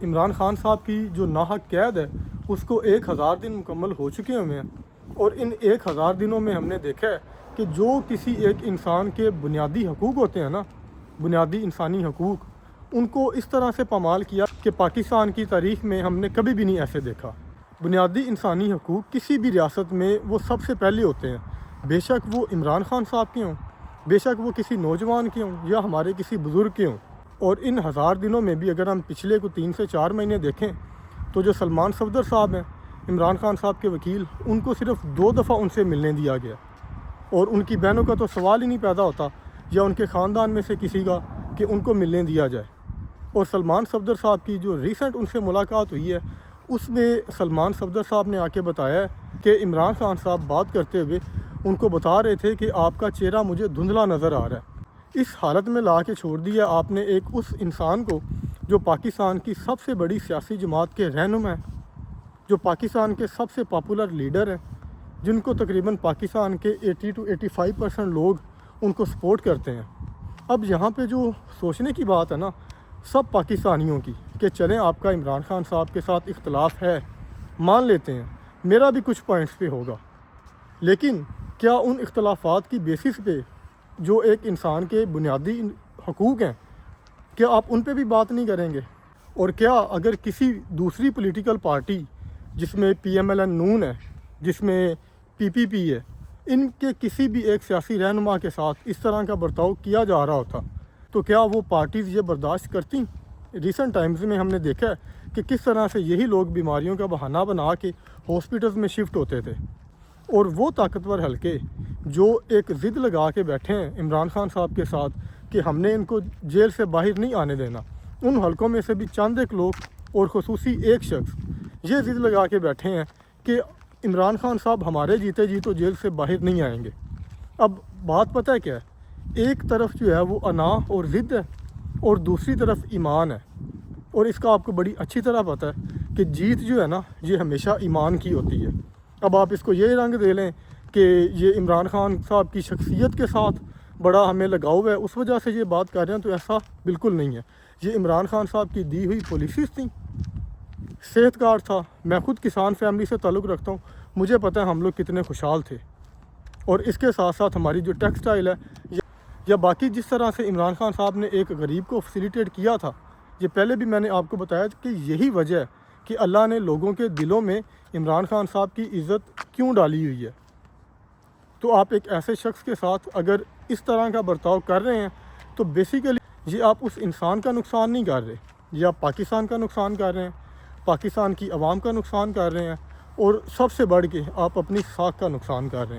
عمران خان صاحب کی جو ناحق قید ہے اس کو 1000 دن مکمل ہو چکے ہوئے ہیں، اور ان 1000 دنوں میں ہم نے دیکھا ہے کہ جو کسی ایک انسان کے بنیادی حقوق ہوتے ہیں نا، بنیادی انسانی حقوق، ان کو اس طرح سے پامال کیا کہ پاکستان کی تاریخ میں ہم نے کبھی بھی نہیں ایسے دیکھا۔ بنیادی انسانی حقوق کسی بھی ریاست میں وہ سب سے پہلے ہوتے ہیں، بے شک وہ عمران خان صاحب کے ہوں، بے شک وہ کسی نوجوان کے ہوں یا ہمارے کسی بزرگ کے ہوں۔ اور ان 1000 دنوں میں بھی اگر ہم پچھلے کو 3 سے 4 مہینے دیکھیں تو جو سلمان صفدر صاحب ہیں، عمران خان صاحب کے وکیل، ان کو صرف 2 دفعہ ان سے ملنے دیا گیا، اور ان کی بہنوں کا تو سوال ہی نہیں پیدا ہوتا یا ان کے خاندان میں سے کسی کا کہ ان کو ملنے دیا جائے۔ اور سلمان صفدر صاحب کی جو ریسنٹ ان سے ملاقات ہوئی ہے، اس میں سلمان صفدر صاحب نے آ کے بتایا ہے کہ عمران خان صاحب بات کرتے ہوئے ان کو بتا رہے تھے کہ آپ کا چہرہ مجھے دھندلا نظر آ رہا ہے۔ اس حالت میں لا کے چھوڑ دیا آپ نے ایک اس انسان کو جو پاکستان کی سب سے بڑی سیاسی جماعت کے رہنما ہیں، جو پاکستان کے سب سے پاپولر لیڈر ہیں، جن کو تقریباً پاکستان کے 80 to 85% لوگ ان کو سپورٹ کرتے ہیں۔ اب یہاں پہ جو سوچنے کی بات ہے نا سب پاکستانیوں کی، کہ چلیں آپ کا عمران خان صاحب کے ساتھ اختلاف ہے، مان لیتے ہیں، میرا بھی کچھ پوائنٹس پہ ہوگا، لیکن کیا ان اختلافات کی بیسس پہ جو ایک انسان کے بنیادی حقوق ہیں، کیا آپ ان پہ بھی بات نہیں کریں گے؟ اور کیا اگر کسی دوسری پولیٹیکل پارٹی جس میں PMLN نون ہے، جس میں PPP ہے، ان کے کسی بھی ایک سیاسی رہنما کے ساتھ اس طرح کا برتاؤ کیا جا رہا ہوتا تو کیا وہ پارٹیز یہ برداشت کرتی؟ ریسنٹ ٹائمز میں ہم نے دیکھا ہے کہ کس طرح سے یہی لوگ بیماریوں کا بہانہ بنا کے ہاسپٹلز میں شفٹ ہوتے تھے، اور وہ طاقتور حلقے جو ایک ضد لگا کے بیٹھے ہیں عمران خان صاحب کے ساتھ کہ ہم نے ان کو جیل سے باہر نہیں آنے دینا، ان حلقوں میں سے بھی چند ایک لوگ اور خصوصی ایک شخص یہ ضد لگا کے بیٹھے ہیں کہ عمران خان صاحب ہمارے جیتے جی تو جیل سے باہر نہیں آئیں گے۔ اب بات پتہ ہے کیا ہے، ایک طرف جو ہے وہ انا اور ضد ہے، اور دوسری طرف ایمان ہے، اور اس کا آپ کو بڑی اچھی طرح پتہ ہے کہ جیت جو ہے نا یہ ہمیشہ ایمان کی ہوتی ہے۔ اب آپ اس کو یہ رنگ دے لیں کہ یہ عمران خان صاحب کی شخصیت کے ساتھ بڑا ہمیں لگاؤ ہے اس وجہ سے یہ بات کر رہے ہیں، تو ایسا بالکل نہیں ہے۔ یہ عمران خان صاحب کی دی ہوئی پالیسیز تھیں، صحت کارڈ تھا۔ میں خود کسان فیملی سے تعلق رکھتا ہوں، مجھے پتہ ہے ہم لوگ کتنے خوشحال تھے، اور اس کے ساتھ ساتھ ہماری جو ٹیکسٹائل ہے یا باقی جس طرح سے عمران خان صاحب نے ایک غریب کو فیسیلیٹیٹ کیا تھا، یہ پہلے بھی میں نے آپ کو بتایا کہ یہی وجہ ہے کہ اللہ نے لوگوں کے دلوں میں عمران خان صاحب کی عزت کیوں ڈالی ہوئی ہے۔ تو آپ ایک ایسے شخص کے ساتھ اگر اس طرح کا برتاؤ کر رہے ہیں تو بیسیکلی یہ آپ اس انسان کا نقصان نہیں کر رہے، یہ آپ پاکستان کا نقصان کر رہے ہیں، پاکستان کی عوام کا نقصان کر رہے ہیں، اور سب سے بڑھ کے آپ اپنی ساکھ کا نقصان کر رہے ہیں۔